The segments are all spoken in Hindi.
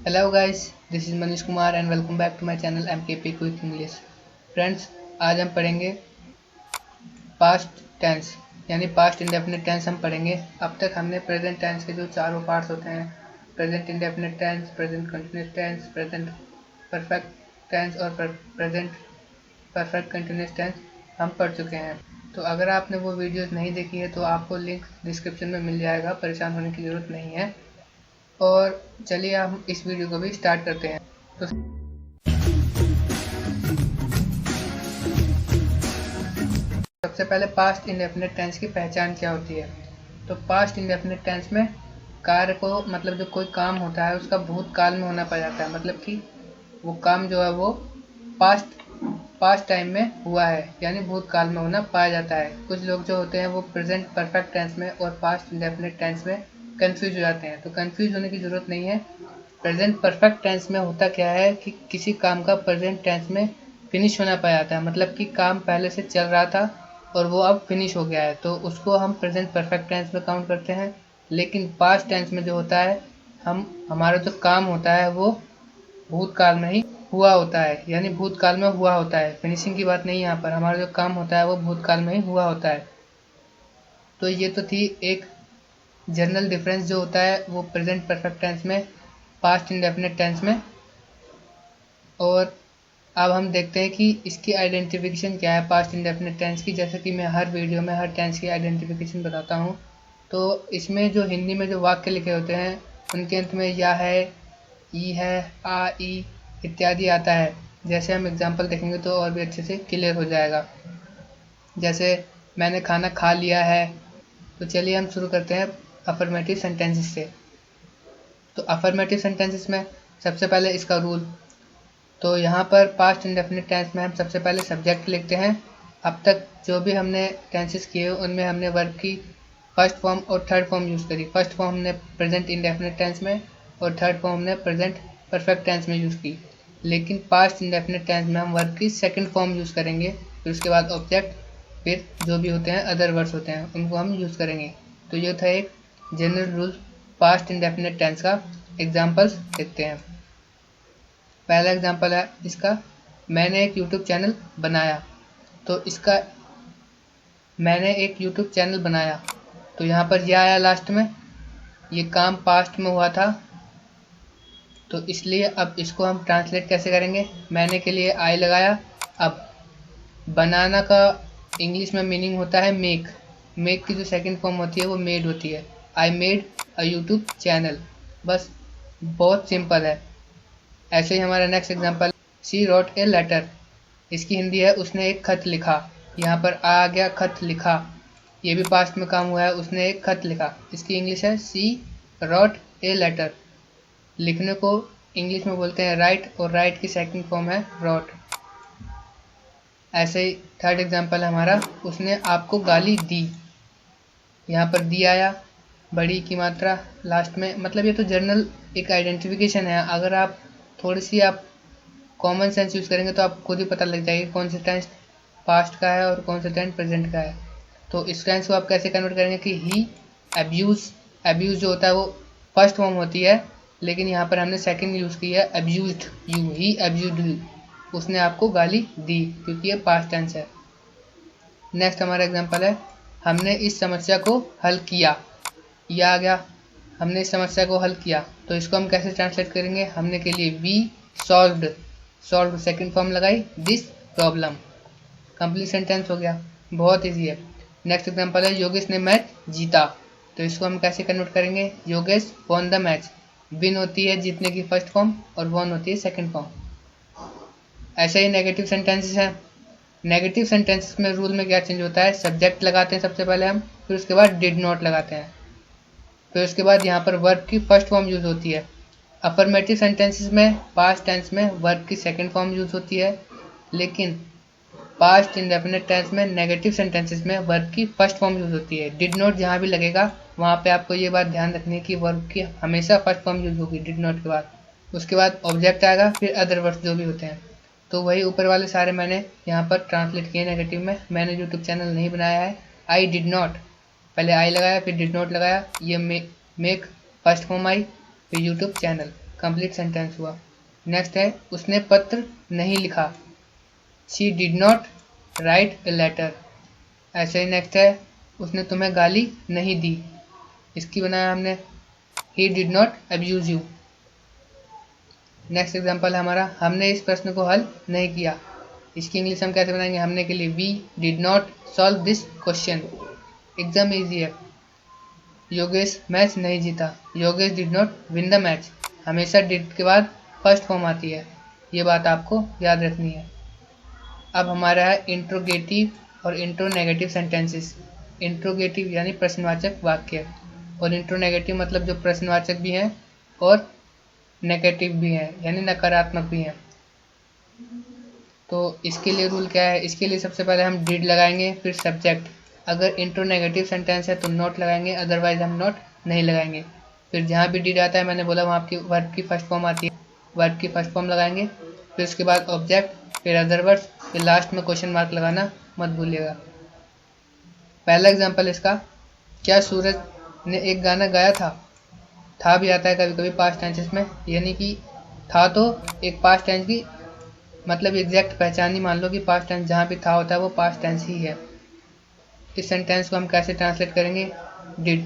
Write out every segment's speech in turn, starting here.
Hello guys, this is Manish Kumar and welcome back to my channel MKP quick English. Friends, आज हम पढ़ेंगे पास्ट टेंस यानी पास्ट इंडेफिनिट टेंस हम पढ़ेंगे। अब तक हमने प्रेजेंट टेंस के जो चारों पार्ट्स होते हैं, present indefinite tense, present continuous tense, present perfect tense और प्रेजेंट परफेक्ट कंटिन्यूस टेंस हम पढ़ चुके हैं। तो अगर आपने वो वीडियोस नहीं देखी है तो आपको लिंक डिस्क्रिप्शन में मिल जाएगा, परेशान होने की ज़रूरत नहीं है। और चलिए हम इस वीडियो को भी स्टार्ट करते हैं। तो सबसे पहले पास्ट इंडेफिनिट टेंस की पहचान क्या होती है। तो पास्ट इंडेफिनिट टेंस में कार्य को मतलब जो कोई काम होता है उसका भूतकाल में होना पाया जाता है, मतलब कि वो काम जो है वो पास्ट टाइम में हुआ है यानी भूतकाल में होना पाया जाता है। कुछ लोग जो होते हैं वो प्रेजेंट परफेक्ट टेंस में और पास्ट इंडेफिनिट टेंस में कंफ्यूज हो जाते हैं। तो कंफ्यूज होने की ज़रूरत नहीं है। प्रेजेंट परफेक्ट टेंस में होता क्या है कि किसी काम का प्रेजेंट टेंस में फिनिश होना पाया जाता है, मतलब कि काम पहले से चल रहा था और वो अब फिनिश हो गया है, तो उसको हम प्रेजेंट परफेक्ट टेंस में काउंट करते हैं। लेकिन पास्ट टेंस में जो होता है, हमारा जो काम होता है वो भूतकाल में ही हुआ होता है, यानी भूतकाल में हुआ होता है। फिनिशिंग की बात नहीं है यहाँ पर, हमारा जो काम होता है वो भूतकाल में ही हुआ होता है। तो ये तो थी एक जनरल डिफरेंस जो होता है वो प्रेजेंट परफेक्ट टेंस में, पास्ट इंडेफिनिट टेंस में। और अब हम देखते हैं कि इसकी आइडेंटिफिकेशन क्या है पास्ट इंडेफिनिट टेंस की। जैसे कि मैं हर वीडियो में हर टेंस की आइडेंटिफिकेशन बताता हूँ। तो इसमें जो हिंदी में जो वाक्य लिखे होते हैं उनके अंत में या है, ई है, आ, ई इत्यादि आता है। जैसे हम एग्जांपल देखेंगे तो और भी अच्छे से क्लियर हो जाएगा। जैसे मैंने खाना खा लिया है। तो चलिए हम शुरू करते हैं अफर्मेटिव सेंटेंसेस से। तो अफर्मेटिव सेंटेंसेस में सबसे पहले इसका रूल। तो यहाँ पर पास्ट इंडेफिनिट टेंस में हम सबसे पहले सब्जेक्ट लिखते हैं। अब तक जो भी हमने टेंसेस किए उनमें हमने वर्ब की फर्स्ट फॉर्म और थर्ड फॉर्म यूज़ करी। फर्स्ट फॉर्म हमने प्रेजेंट इंडेफिनिट टेंस में और थर्ड फॉर्म हमने प्रेजेंट परफेक्ट टेंस में यूज़ की। लेकिन पास्ट इंडेफिनिट टेंस में हम वर्ब की सेकंड फॉर्म यूज़ करेंगे, फिर उसके बाद ऑब्जेक्ट, फिर जो भी होते हैं अदर वर्ड्स होते हैं उनको हम यूज़ करेंगे। तो ये था एक general rule past indefinite tense का। एग्जाम्पल्स देखते हैं। पहला एग्जाम्पल है इसका, मैंने एक यूट्यूब चैनल बनाया। तो इसका मैंने एक यूट्यूब चैनल बनाया, तो यहाँ पर यह आया लास्ट में, ये काम पास्ट में हुआ था। तो इसलिए अब इसको हम ट्रांसलेट कैसे करेंगे, मैंने के लिए आई लगाया। अब बनाना का इंग्लिश में मीनिंग होता है मेक। मेक की जो सेकंड फॉर्म होती है वो मेड होती है। I made a YouTube channel. बस बहुत सिंपल है। ऐसे ही हमारा next example, she wrote a letter. इसकी हिंदी है उसने एक खत लिखा। यहाँ पर आ गया खत लिखा, ये भी पास्ट में काम हुआ है, उसने एक खत लिखा। इसकी इंग्लिश है शी रोट ए लेटर। लिखने को इंग्लिश में बोलते हैं राइट, और राइट की सेकंड फॉर्म है रोट। ऐसे ही थर्ड एग्जांपल है हमारा, उसने आपको गाली दी। यहाँ पर दी आया, बड़ी की मात्रा लास्ट में। मतलब ये तो जर्नल एक आइडेंटिफिकेशन है। अगर आप थोड़ी सी आप कॉमन सेंस यूज़ करेंगे तो आपको खुद ही पता लग जाएगा कौन सा टेंस पास्ट का है और कौन सा टेंस प्रेजेंट का है। तो इस टेंस को आप कैसे कन्वर्ट करेंगे कि ही अब्यूज़ जो होता है वो फर्स्ट फॉर्म होती है, लेकिन यहाँ पर हमने सेकंड यूज़ की है, abused you, he abused you. उसने आपको गाली दी, क्योंकि ये पास्ट टेंस है। नेक्स्ट हमारा एग्जांपल है, हमने इस समस्या को हल किया। यह आ गया, हमने इस समस्या को हल किया। तो इसको हम कैसे ट्रांसलेट करेंगे, हमने के लिए वी सॉल्व्ड सेकंड फॉर्म लगाई, दिस प्रॉब्लम। कंप्लीट सेंटेंस हो गया, बहुत ईजी है। नेक्स्ट एग्जांपल है, योगेश ने मैच जीता। तो इसको हम कैसे कन्वर्ट करेंगे, Yogesh won the match. Win होती है जीतने की फर्स्ट फॉर्म और वॉन होती है सेकंड फॉर्म। ऐसे ही नेगेटिव सेंटेंसेस हैं। नेगेटिव सेंटेंसेस में रूल में क्या चेंज होता है, सब्जेक्ट लगाते हैं सबसे पहले हम, फिर उसके बाद डिड नॉट लगाते हैं, फिर उसके बाद यहाँ पर वर्ब की फर्स्ट फॉर्म यूज होती है। अफर्मेटिव सेंटेंसेस में पास्ट टेंस में वर्ब की सेकंड फॉर्म यूज होती है, लेकिन पास्ट इंडेफिनिट टेंस में नेगेटिव सेंटेंसेस में वर्ब की फर्स्ट फॉर्म यूज होती है। डिड नॉट जहाँ भी लगेगा वहाँ पे आपको ये बात ध्यान रखनी है कि वर्ब की हमेशा फर्स्ट फॉर्म यूज होगी डिड नॉट के बाद। उसके बाद ऑब्जेक्ट आएगा, फिर अदर वर्ड्स जो भी होते हैं। तो वही ऊपर वाले सारे मैंने यहाँ पर ट्रांसलेट किए नेगेटिव में। मैंने यूट्यूब चैनल नहीं बनाया है। आई डिड नॉट, पहले आई लगाया फिर डिड नॉट लगाया, ये मेक फर्स्ट फॉर्म आई, फिर यूट्यूब चैनल कंप्लीट सेंटेंस हुआ। नेक्स्ट है उसने पत्र नहीं लिखा, she did not write a letter. ऐसे ही नेक्स्ट है उसने तुम्हें गाली नहीं दी, इसकी बनाया हमने he did not abuse you. Next example है हमारा हमने इस प्रश्न को हल नहीं किया, इसकी इंग्लिश हम कैसे बनाएंगे, हमने के लिए we did not solve this question. Exam easy है। योगेश मैच नहीं जीता, Yogesh did not win the match. हमेशा डिड के बाद फर्स्ट फॉर्म आती है, ये बात आपको याद रखनी है। अब हमारा है इंट्रोगेटिव और इंट्रोनेगेटिव सेंटेंसेस। इंट्रोगेटिव यानी प्रश्नवाचक वाक्य, और इंट्रोनेगेटिव मतलब जो प्रश्नवाचक भी हैं और नेगेटिव भी हैं यानी नकारात्मक भी हैं। तो इसके लिए रूल क्या है, इसके लिए सबसे पहले हम डिड लगाएंगे फिर सब्जेक्ट। अगर इंट्रोनेगेटिव सेंटेंस है तो नॉट लगाएंगे, अदरवाइज हम नॉट नहीं लगाएंगे। फिर जहाँ भी डिड आता है मैंने बोला वहाँ की वर्ब की फर्स्ट फॉर्म आती है, वर्ब की फर्स्ट फॉर्म लगाएंगे, फिर उसके बाद ऑब्जेक्ट, फिर अदर वर्ड्स, फिर लास्ट में क्वेश्चन मार्क लगाना मत भूलिएगा। पहला एग्जाम्पल इसका, क्या सूरज ने एक गाना गाया था भी आता है कभी कभी पास्ट टेंसेस में, यानी कि था तो एक पास्ट टेंस की मतलब एग्जैक्ट पहचान ही मान लो कि पास्ट टेंस जहाँ भी था होता है वो पास्ट टेंस ही है। इस सेंटेंस को हम कैसे ट्रांसलेट करेंगे, डिड,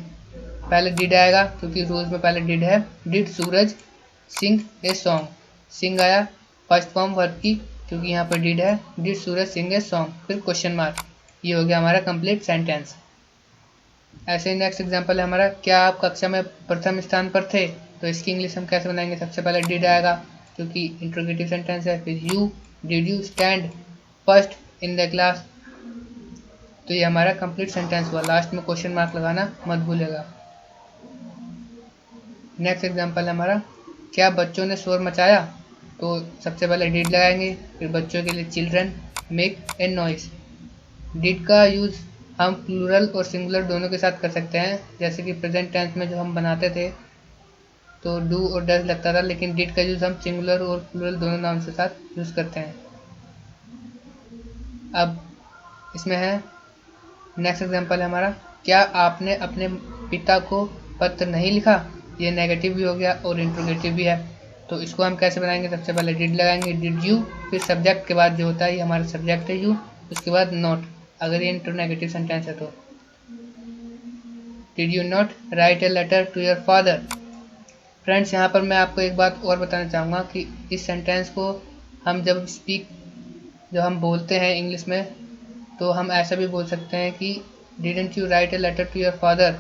पहले डिड आएगा क्योंकि रूल्स में पहले डिड है। Did Suraj Singh a song, सिंग आया फर्स्ट फॉर्म वर्ब की क्योंकि यहाँ पर डिड है, did Suraj Singh a song, फिर क्वेश्चन मार्क, ये हो गया हमारा कंप्लीट सेंटेंस। ऐसे ही नेक्स्ट एग्जांपल है हमारा, क्या आप कक्षा में प्रथम स्थान पर थे, तो इसकी इंग्लिश हम कैसे बनाएंगे, सबसे पहले डिड आएगा क्योंकि इंट्रोगेटिव सेंटेंस है, फिर you did you stand first in the class, तो ये हमारा कंप्लीट सेंटेंस हुआ। लास्ट में क्वेश्चन मार्क लगाना मत भूलेगा। नेक्स्ट एग्जांपल है हमारा, क्या बच्चों ने शोर मचाया, तो सबसे पहले डिड लगाएंगे, फिर बच्चों के लिए children make a noise. Did का यूज़ हम प्लूरल और सिंगुलर दोनों के साथ कर सकते हैं, जैसे कि प्रेजेंट टेंस में जो हम बनाते थे तो डू और डज लगता था, लेकिन डिड का यूज़ हम सिंगुलर और प्लूरल दोनों नाउन के साथ यूज़ करते हैं। अब इसमें है नेक्स्ट एग्जांपल है हमारा, क्या आपने अपने पिता को पत्र नहीं लिखा, ये नेगेटिव भी हो गया और इंट्रोगेटिव भी है, तो इसको हम कैसे बनाएंगे, सबसे पहले डिड लगाएंगे, डिड यू, फिर सब्जेक्ट के बाद जो होता है ये हमारा सब्जेक्ट है यू, उसके बाद नॉट, अगर ये इंट्रोनेगेटिव सेंटेंस है तो did you not write a letter to your father. Friends यहाँ पर मैं आपको एक बात और बताना चाहूँगा कि इस सेंटेंस को हम जब जब हम बोलते हैं इंग्लिश में तो हम ऐसा भी बोल सकते हैं कि didn't you write a letter to your father,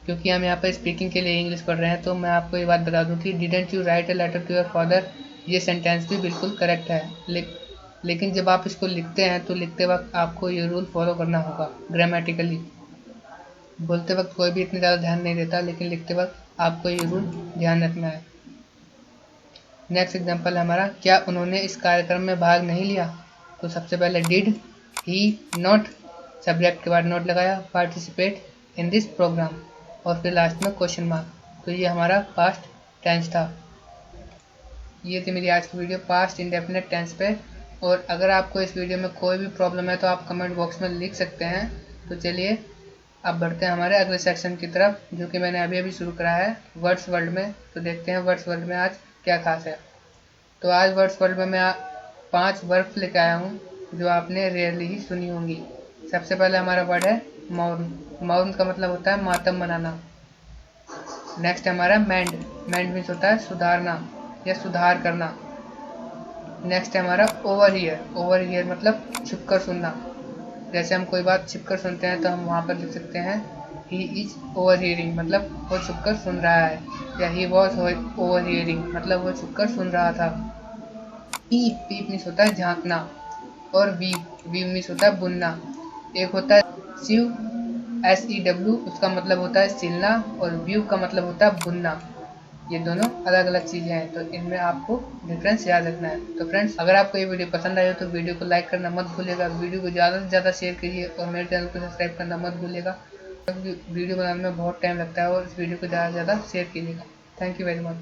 क्योंकि हम यहाँ पर स्पीकिंग के लिए इंग्लिश पढ़ रहे हैं। तो मैं आपको ये बात बता दूँ कि didn't you write a letter to your father ये सेंटेंस भी बिल्कुल करेक्ट है, लेकिन जब आप इसको लिखते हैं तो लिखते वक्त आपको ये रूल फॉलो करना होगा ग्रामेटिकली। बोलते वक्त कोई भी इतनी ज़्यादा ध्यान नहीं देता, लेकिन लिखते वक्त आपको ये रूल ध्यान रखना है। नेक्स्ट एग्जांपल है हमारा, क्या उन्होंने इस कार्यक्रम में भाग नहीं लिया, तो सबसे पहले डिड ही नॉट, सब्जेक्ट के बाद नॉट लगाया, पार्टिसिपेट इन दिस प्रोग्राम, और फिर लास्ट में क्वेश्चन मार्क, तो ये हमारा पास्ट टेंस था। ये थी मेरी आज की वीडियो पास्ट इंडेफिनिट टेंस पे, और अगर आपको इस वीडियो में कोई भी प्रॉब्लम है तो आप कमेंट बॉक्स में लिख सकते हैं। तो चलिए अब बढ़ते हैं हमारे अगले सेक्शन की तरफ, जो कि मैंने अभी शुरू करा है वर्ड्स वर्ल्ड में। तो देखते हैं वर्ड्स वर्ल्ड में आज क्या खास है। तो आज वर्ड्स वर्ल्ड में मैं 5 वर्ड्स लेकर आया हूँ जो आपने रेयरली ही सुनी होंगी। सबसे पहले हमारा वर्ड है मौन। मौन का मतलब होता है मातम मनाना। नेक्स्ट हमारा मैंड। मैंड मीन्स होता है सुधारना या सुधार करना। नेक्स्ट है हमारा ओवर हियर। ओवर हियर मतलब छिपकर सुनना। जैसे हम कोई बात छिपकर सुनते हैं तो हम वहाँ पर लिख सकते हैं ही इज ओवर हियरिंग, मतलब वो छुपकर सुन रहा है, या ही वॉज ओवर हियरिंग मतलब वो छुपकर सुन रहा था। पीप। पीप मीन्स होता है झांकना। और वीव। वीव मीन्स होता है बुनना। एक होता है सीव SEW, उसका मतलब होता है सिलना, और व्यू का मतलब होता है बुनना। ये दोनों अलग अलग चीज़ें हैं, तो इनमें आपको डिफरेंस याद रखना है। तो फ्रेंड्स, अगर आपको ये वीडियो पसंद आई हो तो वीडियो को लाइक करना मत भूलिएगा, वीडियो को ज़्यादा से ज़्यादा शेयर कीजिए, और मेरे चैनल को सब्सक्राइब करना मत भूलिएगा। वीडियो बनाने में बहुत टाइम लगता है और इस वीडियो को ज़्यादा से ज़्यादा शेयर कीजिएगा। Thank you very much.